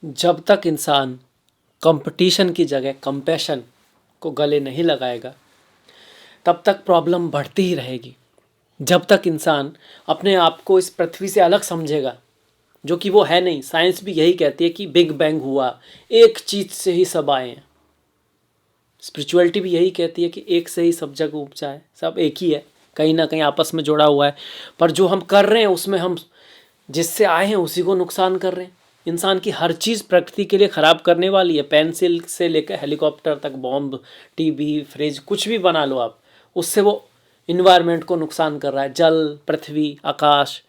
जब तक इंसान कंपटीशन की जगह कंपैशन को गले नहीं लगाएगा तब तक प्रॉब्लम बढ़ती ही रहेगी। जब तक इंसान अपने आप को इस पृथ्वी से अलग समझेगा, जो कि वो है नहीं। साइंस भी यही कहती है कि बिग बैंग हुआ, एक चीज से ही सब आए हैं। स्पिरिचुअलिटी भी यही कहती है कि एक से ही सब जग उपजा है, सब एक ही है, कहीं ना कहीं आपस में जुड़ा हुआ है। पर जो हम कर रहे हैं उसमें हम जिससे आए हैं उसी को नुकसान कर रहे हैं। इंसान की हर चीज़ प्रकृति के लिए ख़राब करने वाली है। पेंसिल से लेकर हेलीकॉप्टर तक, बॉम्ब, टीवी, फ्रिज, कुछ भी बना लो आप, उससे वो इन्वायरमेंट को नुकसान कर रहा है। जल, पृथ्वी, आकाश,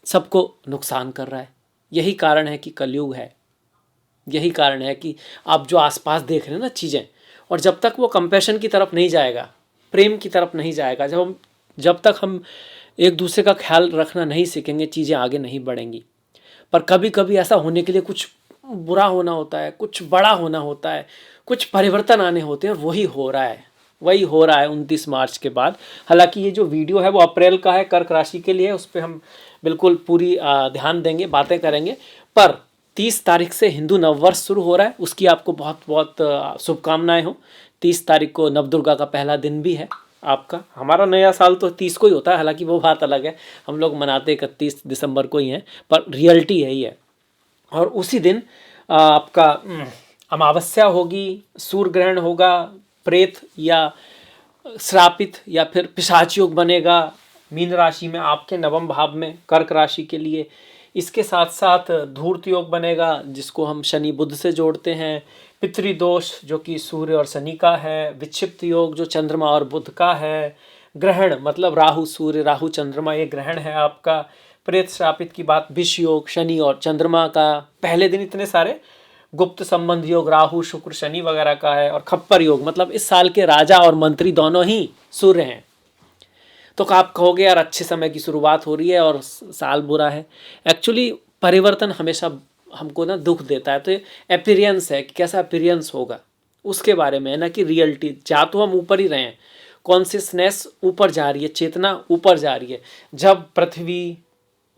सबको नुकसान कर रहा है। यही कारण है कि कलयुग है। यही कारण है कि आप जो आसपास देख रहे हैं ना चीज़ें, और जब तक वो कंपैशन की तरफ नहीं जाएगा, प्रेम की तरफ नहीं जाएगा, जब तक हम एक दूसरे का ख्याल रखना नहीं सीखेंगे, चीज़ें आगे नहीं बढ़ेंगी। पर कभी कभी ऐसा होने के लिए कुछ बुरा होना होता है, कुछ बड़ा होना होता है, कुछ परिवर्तन आने होते हैं, और वही हो रहा है। वही हो रहा है 29 मार्च के बाद। हालांकि ये जो वीडियो है वो अप्रैल का है, कर्क राशि के लिए, उस पर हम बिल्कुल पूरी ध्यान देंगे, बातें करेंगे। पर 30 तारीख से हिंदू नववर्ष शुरू हो रहा है, उसकी आपको बहुत बहुत शुभकामनाएं हो। 30 तारीख को नवदुर्गा का पहला दिन भी है आपका। हमारा नया साल तो 30 को ही होता है, हालांकि वो बात अलग है, हम लोग मनाते 31 दिसंबर को ही हैं, पर रियलिटी यही है। और उसी दिन आपका अमावस्या होगी, सूर्य ग्रहण होगा, प्रेत या श्रापित या फिर पिशाच योग बनेगा मीन राशि में, आपके नवम भाव में, कर्क राशि के लिए। इसके साथ साथ धूर्त योग बनेगा, जिसको हम शनि बुध से जोड़ते हैं। पितृदोष जो कि सूर्य और शनि का है। विक्षिप्त योग जो चंद्रमा और बुध का है। ग्रहण मतलब राहु सूर्य, राहु चंद्रमा, ये ग्रहण है आपका। प्रेत श्रापित की बात, विष योग शनि और चंद्रमा का। पहले दिन इतने सारे गुप्त संबंध योग राहु शुक्र शनि वगैरह का है। और खप्पर योग मतलब इस साल के राजा और मंत्री दोनों ही सूर्य हैं। तो आप कहोगे यार अच्छे समय की शुरुआत हो रही है और साल बुरा है। एक्चुअली परिवर्तन हमेशा हमको ना दुख देता है। तो ये अपीयरेंस है कि कैसा अपीयरेंस होगा उसके बारे में है ना, कि रियलिटी। जा तो हम ऊपर ही रहे हैं, कॉन्शियसनेस ऊपर जा रही है, चेतना ऊपर जा रही है। जब पृथ्वी,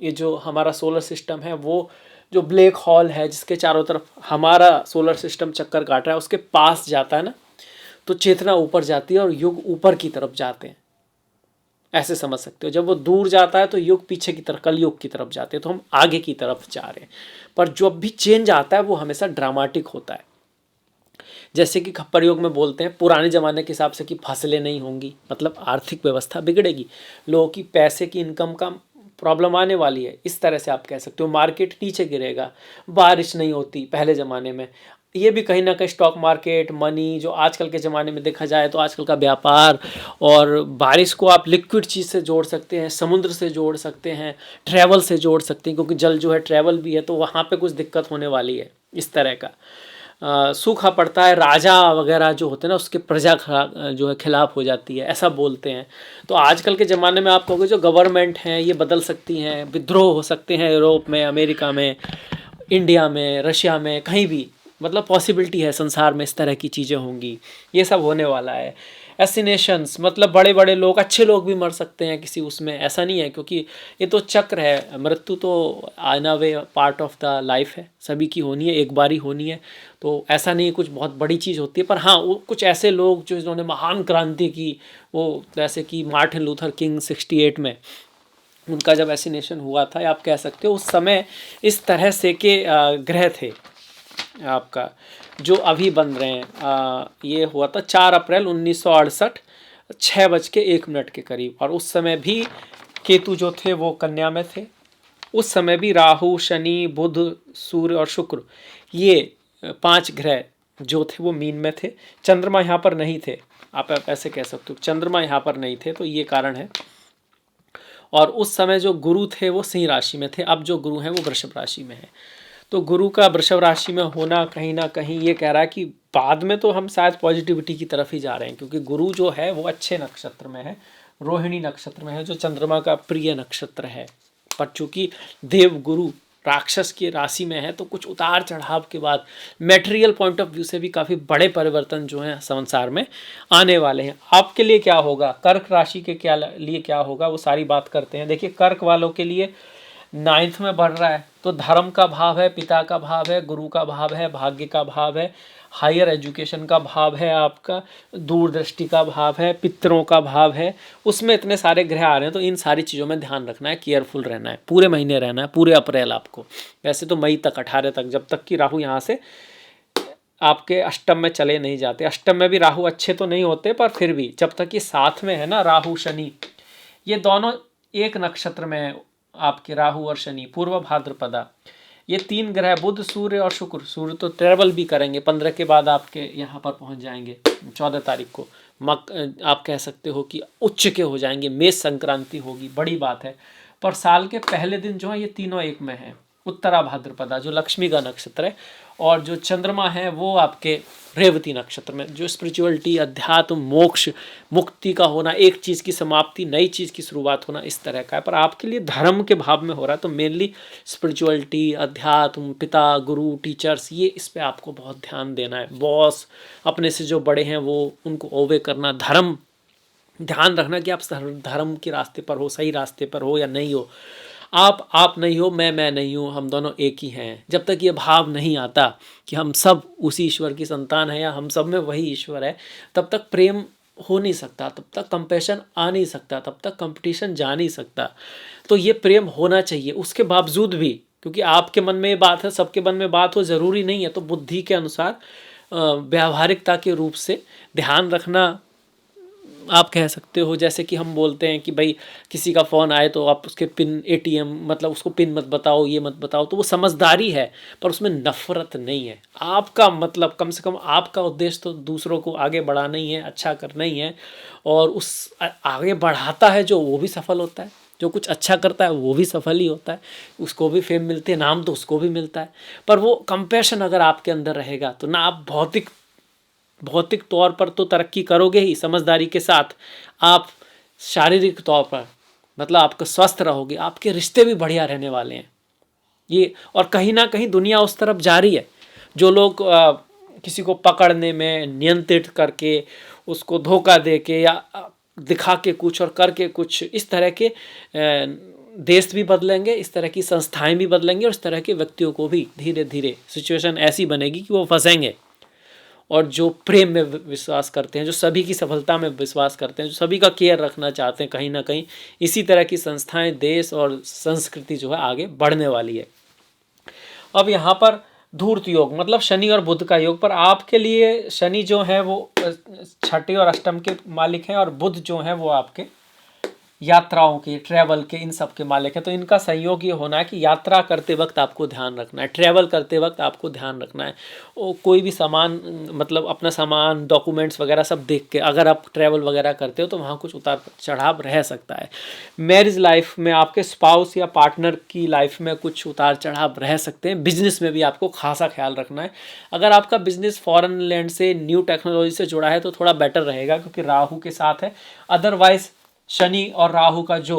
ये जो हमारा सोलर सिस्टम है, वो जो ब्लैक होल है जिसके चारों तरफ हमारा सोलर सिस्टम चक्कर काट रहा है, उसके पास जाता है ना, तो चेतना ऊपर जाती है और युग ऊपर की तरफ जाते हैं। ऐसे समझ सकते हो। जब वो दूर जाता है तो युग पीछे की तरफ, कल युग की तरफ जाते हैं, तो हम आगे की तरफ जा रहे हैं। पर जब भी चेंज आता है वो हमेशा ड्रामेटिक होता है। जैसे कि खप्पर योग में बोलते हैं पुराने ज़माने के हिसाब से कि फसलें नहीं होंगी, मतलब आर्थिक व्यवस्था बिगड़ेगी, लोगों की पैसे की इनकम का प्रॉब्लम आने वाली है, इस तरह से आप कह सकते हो। मार्केट नीचे गिरेगा, बारिश नहीं होती पहले ज़माने में। ये भी कहीं ना कहीं स्टॉक मार्केट, मनी, जो आजकल के ज़माने में देखा जाए तो आजकल का व्यापार, और बारिश को आप लिक्विड चीज़ से जोड़ सकते हैं, समुद्र से जोड़ सकते हैं, ट्रैवल से जोड़ सकते हैं, क्योंकि जल जो है ट्रैवल भी है, तो वहाँ पे कुछ दिक्कत होने वाली है इस तरह का। सूखा पड़ता है, राजा वगैरह जो होते हैं ना उसके प्रजा जो है खिलाफ हो जाती है, ऐसा बोलते हैं। तो आजकल के ज़माने में आप कहोगे जो गवर्नमेंट हैं ये बदल सकती हैं, विद्रोह हो सकते हैं यूरोप में, अमेरिका में, इंडिया में, रशिया में, कहीं भी, मतलब पॉसिबिलिटी है संसार में इस तरह की चीज़ें होंगी। ये सब होने वाला है। एसिनेशंस मतलब बड़े बड़े लोग, अच्छे लोग भी मर सकते हैं किसी उसमें, ऐसा नहीं है, क्योंकि ये तो चक्र है। मृत्यु तो इन अ वे पार्ट ऑफ द लाइफ है, सभी की होनी है, एक बार ही होनी है। तो ऐसा नहीं कुछ बहुत बड़ी चीज़ होती है। पर हाँ, वो कुछ ऐसे लोग जो जिन्होंने महान क्रांति की, वो जैसे कि मार्टिन लूथर किंग 68 में उनका जब एसिनेशन हुआ था, आप कह सकते हो उस समय इस तरह से के ग्रह थे आपका जो अभी बन रहे हैं। ये हुआ था 4 अप्रैल 1968 6:01 के करीब। और उस समय भी केतु जो थे वो कन्या में थे। उस समय भी राहु, शनि, बुध, सूर्य और शुक्र, ये 5 ग्रह जो थे वो मीन में थे। चंद्रमा यहाँ पर नहीं थे, आप ऐसे कह सकते हो, चंद्रमा यहाँ पर नहीं थे, तो ये कारण है। और उस समय जो गुरु थे वो सिंह राशि में थे, अब जो गुरु हैं वो वृषभ राशि में है। तो गुरु का वृषभ राशि में होना कहीं ना कहीं ये कह रहा है कि बाद में तो हम शायद पॉजिटिविटी की तरफ ही जा रहे हैं, क्योंकि गुरु जो है वो अच्छे नक्षत्र में है, रोहिणी नक्षत्र में है, जो चंद्रमा का प्रिय नक्षत्र है। पर चूंकि देव गुरु राक्षस की राशि में है, तो कुछ उतार चढ़ाव के बाद मेटेरियल पॉइंट ऑफ व्यू से भी काफ़ी बड़े परिवर्तन जो हैं संसार में आने वाले हैं। आपके लिए क्या होगा, कर्क राशि के क्या लिए क्या होगा, वो सारी बात करते हैं। देखिए कर्क वालों के लिए 9th में बढ़ रहा है तो धर्म का भाव है, पिता का भाव है, गुरु का भाव है, भाग्य का भाव है, हायर एजुकेशन का भाव है, आपका दूरदृष्टि का भाव है, पितरों का भाव है, उसमें इतने सारे ग्रह आ रहे हैं। तो इन सारी चीज़ों में ध्यान रखना है, केयरफुल रहना है, पूरे महीने रहना है, पूरे अप्रैल आपको, वैसे तो मई तक 18 तक, जब तक कि राहु यहाँ से आपके अष्टम में चले नहीं जाते। अष्टम में भी राहु अच्छे तो नहीं होते, पर फिर भी जब तक ये साथ में है ना, राहु शनि, ये दोनों एक नक्षत्र में है आपके, राहु और शनि, पूर्व भाद्रपदा, ये 3 ग्रह बुध सूर्य और शुक्र। सूर्य तो ट्रेवल भी करेंगे, 15 के बाद आपके यहाँ पर पहुँच जाएंगे, 14 तारीख को आप कह सकते हो कि उच्च के हो जाएंगे, मेष संक्रांति होगी, बड़ी बात है। पर साल के पहले दिन जो है ये तीनों एक में है, उत्तरा भाद्रपदा जो लक्ष्मी का नक्षत्र है, और जो चंद्रमा है वो आपके रेवती नक्षत्र में, जो स्पिरिचुअलिटी, अध्यात्म, मोक्ष, मुक्ति का होना, एक चीज़ की समाप्ति, नई चीज़ की शुरुआत होना, इस तरह का है। पर आपके लिए धर्म के भाव में हो रहा है, तो मेनली स्पिरिचुअलिटी, अध्यात्म, पिता, गुरु, टीचर्स, ये इस पे आपको बहुत ध्यान देना है। बॉस, अपने से जो बड़े हैं वो, उनको ओबे करना, धर्म, ध्यान रखना कि आप धर्म के रास्ते पर हो, सही रास्ते पर हो या नहीं हो। आप नहीं हो, मैं नहीं हूँ, हम दोनों एक ही हैं। जब तक ये भाव नहीं आता कि हम सब उसी ईश्वर की संतान है या हम सब में वही ईश्वर है, तब तक प्रेम हो नहीं सकता, तब तक कंपैशन आ नहीं सकता, तब तक कंपटीशन जा नहीं सकता। तो ये प्रेम होना चाहिए उसके बावजूद भी, क्योंकि आपके मन में ये बात है, सबके मन में बात हो ज़रूरी नहीं है। तो बुद्धि के अनुसार, व्यावहारिकता के रूप से ध्यान रखना आप कह सकते हो। जैसे कि हम बोलते हैं कि भाई किसी का फ़ोन आए तो आप उसके पिन, एटीएम, मतलब उसको पिन मत बताओ, ये मत बताओ, तो वो समझदारी है, पर उसमें नफ़रत नहीं है। आपका मतलब, कम से कम आपका उद्देश्य तो दूसरों को आगे बढ़ाना ही है, अच्छा करना ही है, और उस आगे बढ़ाता है जो, वो भी सफल होता है। जो कुछ अच्छा करता है वो भी सफल ही होता है, उसको भी फेम मिलती है, नाम तो उसको भी मिलता है। पर वो कंपैशन अगर आपके अंदर रहेगा तो ना आप भौतिक तौर पर तो तरक्की करोगे ही, समझदारी के साथ आप शारीरिक तौर पर, मतलब आपका स्वस्थ रहोगे, आपके रिश्ते भी बढ़िया रहने वाले हैं ये। और कहीं ना कहीं दुनिया उस तरफ जा रही है। जो लोग किसी को पकड़ने में, नियंत्रित करके, उसको धोखा दे के या दिखा के कुछ और करके कुछ, इस तरह के देश भी बदलेंगे, इस तरह की संस्थाएं भी बदलेंगी, और इस तरह के व्यक्तियों को भी धीरे धीरे सिचुएशन ऐसी बनेगी कि वो फंसेंगे। और जो प्रेम में विश्वास करते हैं, जो सभी की सफलता में विश्वास करते हैं, जो सभी का केयर रखना चाहते हैं, कहीं ना कहीं इसी तरह की संस्थाएं, देश और संस्कृति जो है आगे बढ़ने वाली है। अब यहाँ पर धूर्त योग, मतलब शनि और बुध का योग, पर आपके लिए शनि जो है वो 6ठे और अष्टम के मालिक हैं, और बुध जो है वो आपके यात्राओं के, ट्रैवल के, इन सब के मालिक है। तो इनका संयोग ये होना है कि यात्रा करते वक्त आपको ध्यान रखना है, ट्रैवल करते वक्त आपको ध्यान रखना है। कोई भी सामान, मतलब अपना सामान, डॉक्यूमेंट्स वगैरह सब देख के, अगर आप ट्रैवल वगैरह करते हो तो वहाँ कुछ उतार चढ़ाव रह सकता है। मैरिज लाइफ में आपके स्पाउस या पार्टनर की लाइफ में कुछ उतार चढ़ाव रह सकते हैं। बिजनेस में भी आपको खासा ख्याल रखना है। अगर आपका बिजनेस फॉरेन लैंड से, न्यू टेक्नोलॉजी से जुड़ा है तो थोड़ा बेटर रहेगा, क्योंकि राहु के साथ है। अदरवाइज शनि और राहु का जो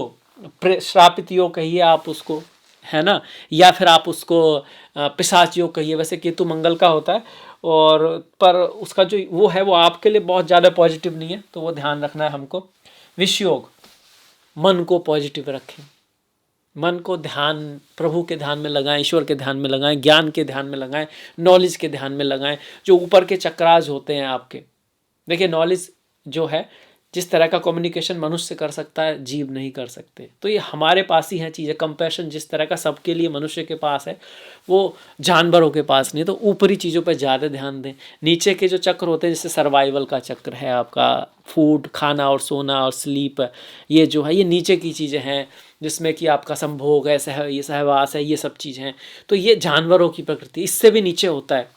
श्रापित योग कहिए आप उसको, है ना, या फिर आप उसको पिशाच योग कहिए, वैसे केतु मंगल का होता है, और पर उसका जो वो है वो आपके लिए बहुत ज़्यादा पॉजिटिव नहीं है, तो वो ध्यान रखना है हमको। विष योग, मन को पॉजिटिव रखें, मन को ध्यान, प्रभु के ध्यान में लगाएं, ईश्वर के ध्यान में लगाएं, ज्ञान के ध्यान में लगाएं, नॉलेज के ध्यान में लगाएं। जो ऊपर के चक्रास होते हैं आपके, देखिए नॉलेज जो है, जिस तरह का कम्युनिकेशन मनुष्य कर सकता है, जीव नहीं कर सकते। तो ये हमारे पास ही है चीज़ें। कंपैशन जिस तरह का सबके लिए मनुष्य के पास है, वो जानवरों के पास नहीं। तो ऊपरी चीज़ों पर ज़्यादा ध्यान दें। नीचे के जो चक्र होते हैं, जैसे सर्वाइवल का चक्र है आपका, फूड, खाना और सोना और स्लीप, ये जो है ये नीचे की चीज़ें हैं, जिसमें कि आपका संभोग है, ये सहवास है, ये सब चीज़ें हैं। तो ये जानवरों की प्रकृति, इससे भी नीचे होता है।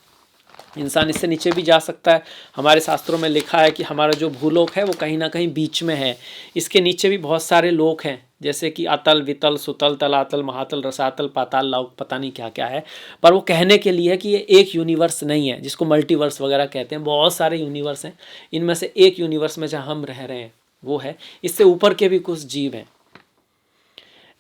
इंसान इससे नीचे भी जा सकता है। हमारे शास्त्रों में लिखा है कि हमारा जो भूलोक है वो कहीं ना कहीं बीच में है। इसके नीचे भी बहुत सारे लोक हैं, जैसे कि अतल, वितल, सुतल, तलातल, महातल, रसातल, पाताल, लौक, पता नहीं क्या क्या है। पर वो कहने के लिए कि ये एक यूनिवर्स नहीं है, जिसको मल्टीवर्स वगैरह कहते हैं। बहुत सारे यूनिवर्स हैं, इनमें से एक यूनिवर्स में जहाँ हम रह रहे हैं वो है। इससे ऊपर के भी कुछ जीव हैं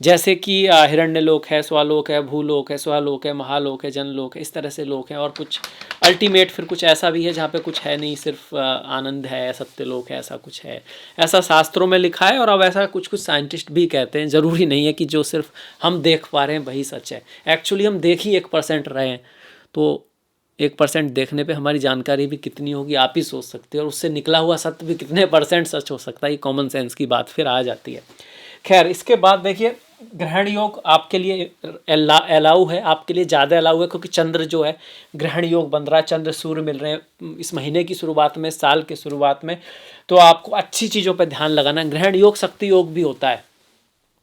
जैसे कि हिरण्यलोक है, स्वालोक है, भूलोक है, स्वालोक है, महालोक है, जनलोक है, इस तरह से लोक हैं। और कुछ अल्टीमेट फिर कुछ ऐसा भी है जहाँ पे कुछ है नहीं, सिर्फ आनंद है, सत्यलोक है, ऐसा कुछ है, ऐसा शास्त्रों में लिखा है। और अब ऐसा कुछ कुछ साइंटिस्ट भी कहते हैं, ज़रूरी नहीं है कि जो सिर्फ हम देख पा रहे हैं वही सच है। एक्चुअली हम देख ही 1% रहे हैं, तो 1% देखने पे हमारी जानकारी भी कितनी होगी आप ही सोच सकते हो, और उससे निकला हुआ सत्य भी कितने % सच हो सकता है। ये कॉमन सेंस की बात फिर आ जाती है। खैर, इसके बाद देखिए, ग्रहण योग आपके लिए अलाउ है, आपके लिए ज़्यादा अलाउ है, क्योंकि चंद्र जो है ग्रहण योग बन रहा है, चंद्र सूर्य मिल रहे हैं इस महीने की शुरुआत में, साल के शुरुआत में। तो आपको अच्छी चीज़ों पर ध्यान लगाना है। ग्रहण योग शक्ति योग भी होता है।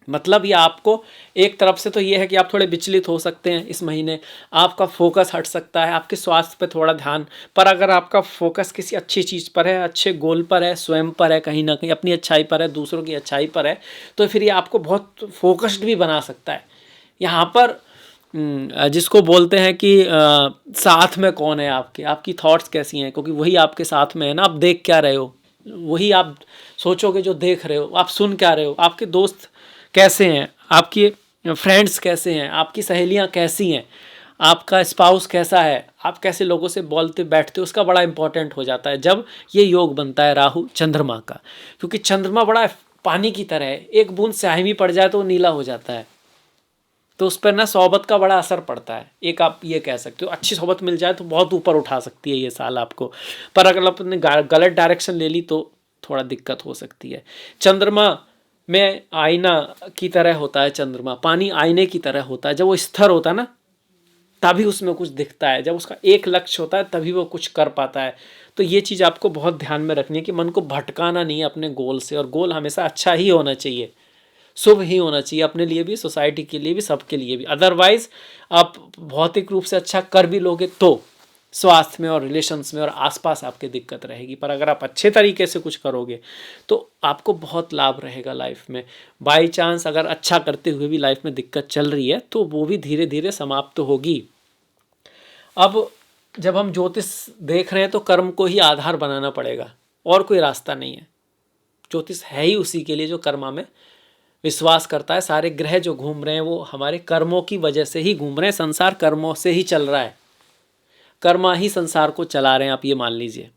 मतलब ये आपको एक तरफ से तो ये है कि आप थोड़े विचलित हो सकते हैं इस महीने, आपका फोकस हट सकता है, आपके स्वास्थ्य पे थोड़ा ध्यान। पर अगर आपका फोकस किसी अच्छी चीज़ पर है, अच्छे गोल पर है, स्वयं पर है, कहीं ना कहीं अपनी अच्छाई पर है, दूसरों की अच्छाई पर है, तो फिर ये आपको बहुत फोकस्ड भी बना सकता है। यहाँ पर जिसको बोलते हैं कि साथ में कौन है आपके, आपकी थॉट्स कैसी हैं, क्योंकि वही आपके साथ में है ना। आप देख क्या रहे हो, वही आप सोचोगे जो देख रहे हो। आप सुन क्या रहे हो, आपके दोस्त कैसे हैं, आपके फ्रेंड्स कैसे हैं, आपकी सहेलियां कैसी हैं, आपका स्पाउस कैसा है, आप कैसे लोगों से बोलते बैठते हो, उसका बड़ा इंपॉर्टेंट हो जाता है जब ये योग बनता है राहु चंद्रमा का। क्योंकि चंद्रमा बड़ा पानी की तरह है, एक बूंद स्याही भी पड़ जाए तो वो नीला हो जाता है। तो उस पर ना सोबत का बड़ा असर पड़ता है। एक आप ये कह सकते हो, अच्छी सोबत मिल जाए तो बहुत ऊपर उठा सकती है ये साल आपको। पर अगर आपने गलत डायरेक्शन ले ली तो थोड़ा दिक्कत हो सकती है। चंद्रमा में आईना की तरह होता है, चंद्रमा पानी आईने की तरह होता है। जब वो स्थिर होता है ना, तभी उसमें कुछ दिखता है। जब उसका एक लक्ष्य होता है तभी वो कुछ कर पाता है। तो ये चीज़ आपको बहुत ध्यान में रखनी है कि मन को भटकाना नहीं है अपने गोल से, और गोल हमेशा अच्छा ही होना चाहिए, शुभ ही होना चाहिए, अपने लिए भी, सोसाइटी के लिए भी, सबके लिए भी। अदरवाइज आप भौतिक रूप से अच्छा कर भी लोगे तो स्वास्थ्य में और रिलेशंस में और आसपास आपके दिक्कत रहेगी। पर अगर आप अच्छे तरीके से कुछ करोगे तो आपको बहुत लाभ रहेगा लाइफ में। बाई चांस अगर अच्छा करते हुए भी लाइफ में दिक्कत चल रही है तो वो भी धीरे धीरे समाप्त होगी। अब जब हम ज्योतिष देख रहे हैं तो कर्म को ही आधार बनाना पड़ेगा, और कोई रास्ता नहीं है। ज्योतिष है ही उसी के लिए जो कर्मा में विश्वास करता है। सारे ग्रह जो घूम रहे हैं वो हमारे कर्मों की वजह से ही घूम रहे हैं। संसार कर्मों से ही चल रहा है, कर्मा ही संसार को चला रहे हैं, आप ये मान लीजिए।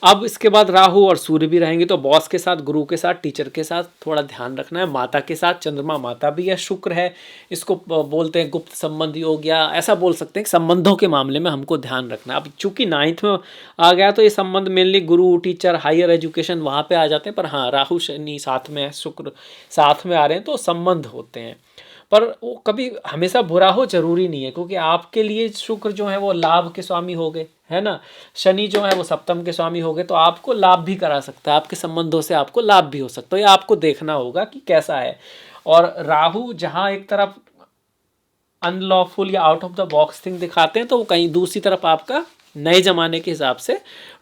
अब इसके बाद राहु और सूर्य भी रहेंगे, तो बॉस के साथ, गुरु के साथ, टीचर के साथ थोड़ा ध्यान रखना है। माता के साथ, चंद्रमा माता भी है, शुक्र है, इसको बोलते हैं गुप्त संबंध योग, या ऐसा बोल सकते हैं कि संबंधों के मामले में हमको ध्यान रखना है। अब चूंकि 9th में आ गया तो ये संबंध मेनली गुरु, टीचर, हायर एजुकेशन वहाँ पे आ जाते हैं। पर हाँ, राहु शनि साथ में है, शुक्र साथ में आ रहे हैं तो संबंध होते हैं। पर वो कभी हमेशा बुरा हो जरूरी नहीं है, क्योंकि आपके लिए शुक्र जो है वो लाभ के स्वामी हो गए, है ना। शनि जो है वो सप्तम के स्वामी हो गए, तो आपको लाभ भी करा सकता है, आपके संबंधों से आपको लाभ भी हो सकता है। ये आपको देखना होगा कि कैसा है। और राहु जहाँ एक तरफ अनलॉफुल या out of the box thing दिखाते हैं, तो वो कहीं दूसरी तरफ आपका नए ज़माने के हिसाब से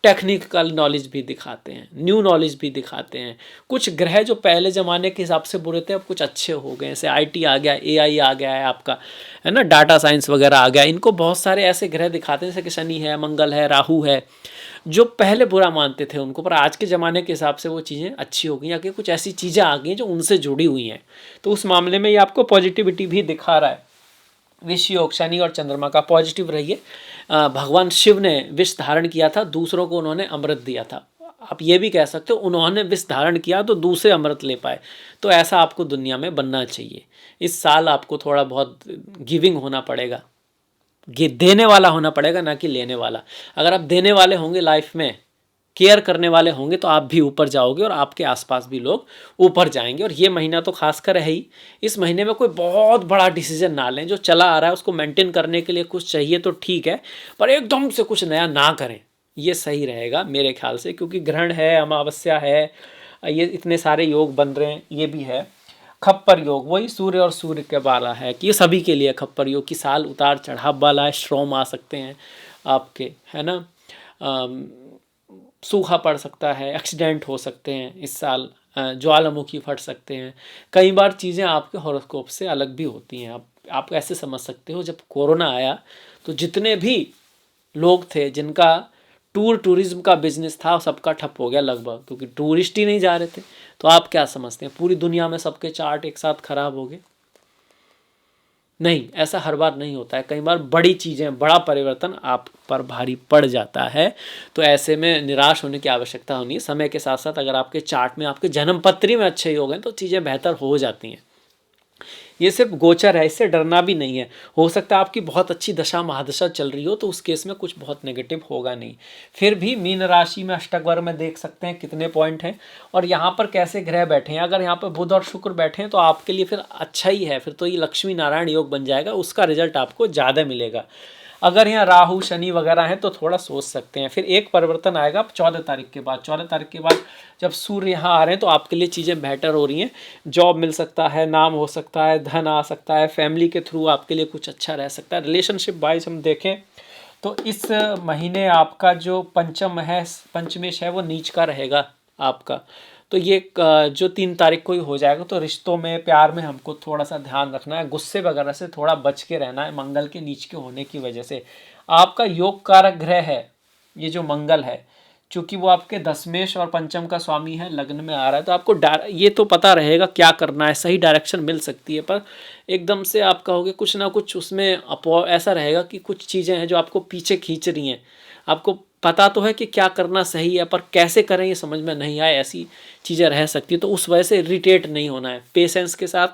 टेक्निकल नॉलेज भी दिखाते हैं, न्यू नॉलेज भी दिखाते हैं। कुछ ग्रह जो पहले ज़माने के हिसाब से बुरे थे अब कुछ अच्छे हो गए, जैसे आईटी आ गया, एआई आ गया है आपका, है ना, डाटा साइंस वगैरह आ गया। इनको बहुत सारे ऐसे ग्रह दिखाते हैं, जैसे कि शनि है, मंगल है, राहु है, जो पहले बुरा मानते थे उनको, पर आज के ज़माने के हिसाब से वो चीज़ें अच्छी हो गई, या कि कुछ ऐसी चीज़ें आ गई जो उनसे जुड़ी हुई हैं। तो उस मामले में ये आपको पॉजिटिविटी भी दिखा रहा है। विष योग, शनि और चंद्रमा का, पॉजिटिव रहिए। भगवान शिव ने विष धारण किया था, दूसरों को उन्होंने अमृत दिया था। आप ये भी कह सकते हो उन्होंने विष धारण किया तो दूसरे अमृत ले पाए। तो ऐसा आपको दुनिया में बनना चाहिए। इस साल आपको थोड़ा बहुत गिविंग होना पड़ेगा, देने वाला होना पड़ेगा, ना कि लेने वाला। अगर आप देने वाले होंगे लाइफ में, केयर करने वाले होंगे, तो आप भी ऊपर जाओगे और आपके आसपास भी लोग ऊपर जाएंगे। और ये महीना तो खासकर है ही, इस महीने में कोई बहुत बड़ा डिसीजन ना लें। जो चला आ रहा है उसको मेंटेन करने के लिए कुछ चाहिए तो ठीक है, पर एकदम से कुछ नया ना करें, ये सही रहेगा मेरे ख्याल से। क्योंकि ग्रहण है, अमावस्या है, ये इतने सारे योग बन रहे हैं। ये भी है खप्पर योग, वही सूर्य और सूर्य के वाला है कि ये सभी के लिए खप्पर योग की साल उतार चढ़ाव वाला है। श्रम आ सकते हैं आपके, है ना, सूखा पड़ सकता है, एक्सीडेंट हो सकते हैं इस साल, ज्वालामुखी फट सकते हैं। कई बार चीज़ें आपके हॉरोस्कोप से अलग भी होती हैं। आप ऐसे समझ सकते हो, जब कोरोना आया तो जितने भी लोग थे जिनका टूरिज्म का बिजनेस था सबका ठप हो गया लगभग, क्योंकि टूरिस्ट ही नहीं जा रहे थे। तो आप क्या समझते हैं, पूरी दुनिया में सबके चार्ट एक साथ खराब हो गए? नहीं, ऐसा हर बार नहीं होता है। कई बार बड़ी चीज़ें, बड़ा परिवर्तन आप पर भारी पड़ जाता है। तो ऐसे में निराश होने की आवश्यकता होनी है। समय के साथ साथ अगर आपके चार्ट में, आपके जन्म पत्री में अच्छे योग हैं तो चीज़ें बेहतर हो जाती हैं। ये सिर्फ गोचर है, इससे डरना भी नहीं है। हो सकता है आपकी बहुत अच्छी दशा महादशा चल रही हो, तो उस केस में कुछ बहुत नेगेटिव होगा नहीं। फिर भी मीन राशि में अष्टक वर्ग में देख सकते हैं कितने पॉइंट हैं और यहाँ पर कैसे ग्रह बैठे हैं। अगर यहाँ पर बुध और शुक्र बैठे हैं तो आपके लिए फिर अच्छा ही है, फिर तो ये लक्ष्मी नारायण योग बन जाएगा, उसका रिजल्ट आपको ज़्यादा मिलेगा। अगर यहाँ राहु शनि वगैरह हैं तो थोड़ा सोच सकते हैं। फिर एक परिवर्तन आएगा 14 तारीख के बाद। 14 तारीख के बाद जब सूर्य यहाँ आ रहे हैं तो आपके लिए चीज़ें बेहतर हो रही हैं। जॉब मिल सकता है, नाम हो सकता है, धन आ सकता है, फैमिली के थ्रू आपके लिए कुछ अच्छा रह सकता है। रिलेशनशिप वाइज हम देखें तो इस महीने आपका जो पंचम है, पंचमेश है, वो नीच का रहेगा आपका। तो ये जो 3 तारीख को ही हो जाएगा। तो रिश्तों में, प्यार में हमको थोड़ा सा ध्यान रखना है, गुस्से वगैरह से थोड़ा बच के रहना है, मंगल के नीच के होने की वजह से। आपका योग कारक ग्रह है ये जो मंगल है, चूंकि वो आपके दशमेश और पंचम का स्वामी है, लग्न में आ रहा है, तो आपको ये तो पता रहेगा क्या करना है, सही डायरेक्शन मिल सकती है। पर एकदम से आप कहोगे कुछ ना कुछ उसमें ऐसा रहेगा कि कुछ चीज़ें हैं जो आपको पीछे खींच रही हैं। आपको पता तो है कि क्या करना सही है, पर कैसे करें ये समझ में नहीं आए, ऐसी चीज़ें रह सकती है। तो उस वजह से इरिटेट नहीं होना है, पेशेंस के साथ,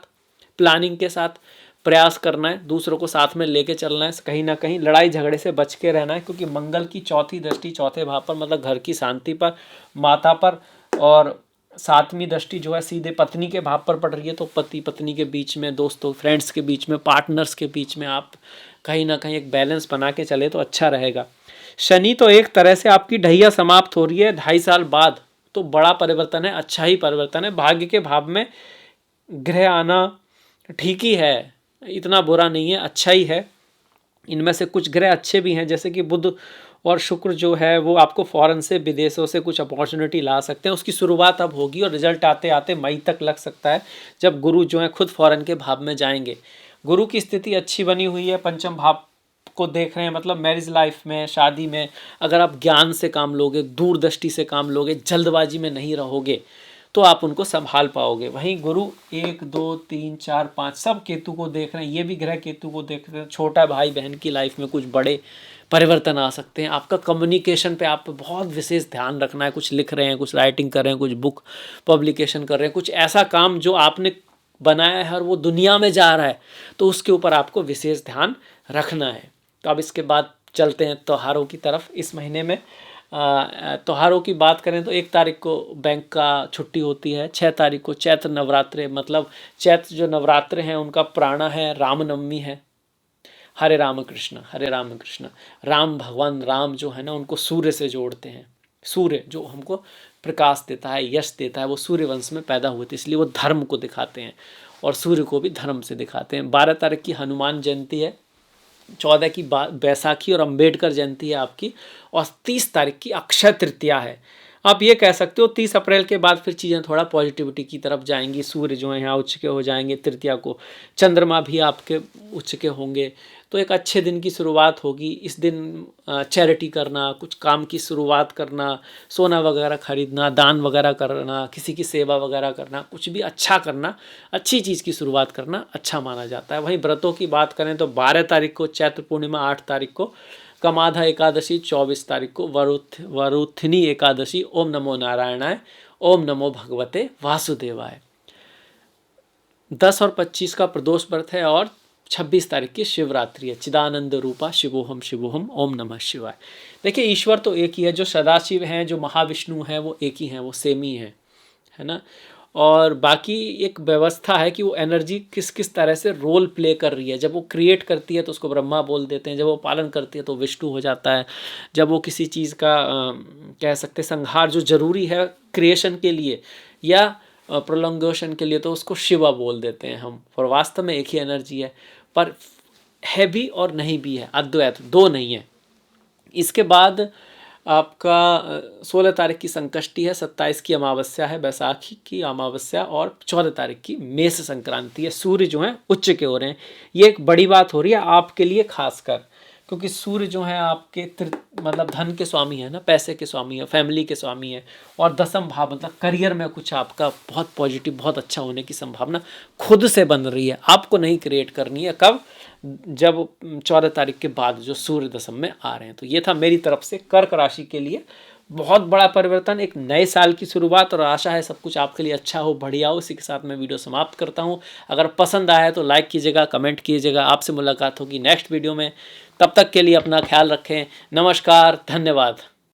प्लानिंग के साथ प्रयास करना है, दूसरों को साथ में लेके चलना है, कहीं ना कहीं लड़ाई झगड़े से बच के रहना है। क्योंकि मंगल की चौथी दृष्टि चौथे भाव पर, मतलब घर की शांति पर, माता पर, और 7वीं दृष्टि जो है सीधे पत्नी के भाव पर पड़ रही है। तो पति पत्नी के बीच में, दोस्तों फ्रेंड्स के बीच में, पार्टनर्स के बीच में आप कहीं ना कहीं एक बैलेंस बना के चले तो अच्छा रहेगा। शनि तो एक तरह से आपकी ढैया समाप्त हो रही है 2.5 साल बाद, तो बड़ा परिवर्तन है, अच्छा ही परिवर्तन है। भाग्य के भाव में ग्रह आना ठीक ही है, इतना बुरा नहीं है, अच्छा ही है। इनमें से कुछ ग्रह अच्छे भी हैं, जैसे कि बुध और शुक्र जो है वो आपको फॉरेन से, विदेशों से कुछ अपॉर्चुनिटी ला सकते हैं। उसकी शुरुआत अब होगी और रिजल्ट आते आते मई तक लग सकता है, जब गुरु जो है खुद फॉरेन के भाव में जाएंगे। गुरु की स्थिति अच्छी बनी हुई है, पंचम भाव को देख रहे हैं, मतलब मैरिज लाइफ में, शादी में। अगर आप ज्ञान से काम लोगे, दूरदृष्टि से काम लोगे, जल्दबाजी में नहीं रहोगे, तो आप उनको संभाल पाओगे। वहीं गुरु 1 2 3 4 5 सब केतु को देख रहे हैं, ये भी ग्रह केतु को देख रहे हैं। छोटा भाई बहन की लाइफ में कुछ बड़े परिवर्तन आ सकते हैं। आपका कम्युनिकेशन पे आप बहुत विशेष ध्यान रखना है। कुछ लिख रहे हैं, कुछ राइटिंग कर रहे हैं, कुछ बुक पब्लिकेशन कर रहे हैं, कुछ ऐसा काम जो आपने बनाया है और वो दुनिया में जा रहा है, तो उसके ऊपर आपको विशेष ध्यान रखना है। तो अब इसके बाद चलते हैं त्योहारों की तरफ। इस महीने में त्योहारों की बात करें तो 1 तारीख को बैंक का छुट्टी होती है। 6 तारीख को चैत्र नवरात्रे, मतलब चैत्र जो नवरात्रे हैं उनका प्राणा है, रामनवमी है। हरे राम कृष्ण, हरे राम कृष्ण। राम, भगवान राम जो है ना, उनको सूर्य से जोड़ते हैं। सूर्य जो हमको प्रकाश देता है, यश देता है, वो सूर्य वंश में पैदा हुए थे, इसलिए वो धर्म को दिखाते हैं और सूर्य को भी धर्म से दिखाते हैं। 12 तारीख की हनुमान जयंती है, 14 की बैसाखी और अम्बेडकर जयंती है आपकी, और 30 तारीख की अक्षय तृतीया है। आप ये कह सकते हो 30 अप्रैल के बाद फिर चीज़ें थोड़ा पॉजिटिविटी की तरफ जाएंगी। सूर्य जो है यहाँ उच्च के हो जाएंगे, तृतीया को चंद्रमा भी आपके उच्च के होंगे, तो एक अच्छे दिन की शुरुआत होगी। इस दिन चैरिटी करना, कुछ काम की शुरुआत करना, सोना वगैरह खरीदना, दान वगैरह करना, किसी की सेवा वगैरह करना, कुछ भी अच्छा करना, अच्छी चीज़ की शुरुआत करना अच्छा माना जाता है। वहीं व्रतों की बात करें तो 12 तारीख को चैत्र पूर्णिमा, 8 तारीख को कमाधा एकादशी, 24 तारीख को वरुथिनी एकादशी। ओम नमो नारायणाय, ओम नमो भगवते वासुदेवाय। 10 और 25 का प्रदोष व्रत है और 26 तारीख की शिवरात्रि है। चिदानंद रूपा शिवोहम शिवोहम, ओम नमः शिवाय। देखिए ईश्वर तो एक ही है, जो सदाशिव हैं, जो महाविष्णु हैं, वो एक ही हैं, वो सेम ही है ना। और बाकी एक व्यवस्था है कि वो एनर्जी किस किस तरह से रोल प्ले कर रही है। जब वो क्रिएट करती है तो उसको ब्रह्मा बोल देते हैं, जब वो पालन करती है तो विष्णु हो जाता है, जब वो किसी चीज़ का कह सकते संहार जो जरूरी है क्रिएशन के लिए या प्रोलॉन्गेशन के लिए, तो उसको शिवा बोल देते हैं हम। और वास्तव में एक ही एनर्जी है, पर है भी और नहीं भी है, अद्वैत, दो नहीं है। इसके बाद आपका 16 तारीख की संकष्टी है, 27 की अमावस्या है, बैसाखी की अमावस्या, और 14 तारीख की मेष संक्रांति है। सूर्य जो है उच्च के हो रहे हैं, ये एक बड़ी बात हो रही है आपके लिए खासकर, क्योंकि सूर्य जो है आपके मतलब धन के स्वामी है ना, पैसे के स्वामी है, फैमिली के स्वामी है। और दसम भाव मतलब करियर में कुछ आपका बहुत पॉजिटिव, बहुत अच्छा होने की संभावना खुद से बन रही है, आपको नहीं क्रिएट करनी है। कब? जब 14 तारीख के बाद जो सूर्य दशम में आ रहे हैं। तो ये था मेरी तरफ से कर्क राशि के लिए बहुत बड़ा परिवर्तन, एक नए साल की शुरुआत, और आशा है सब कुछ आपके लिए अच्छा हो, बढ़िया हो। इसी के साथ मैं वीडियो समाप्त करता हूँ। अगर पसंद आया है तो लाइक कीजिएगा, कमेंट कीजिएगा। आपसे मुलाकात होगी नेक्स्ट वीडियो में। तब तक के लिए अपना ख्याल रखें। नमस्कार, धन्यवाद।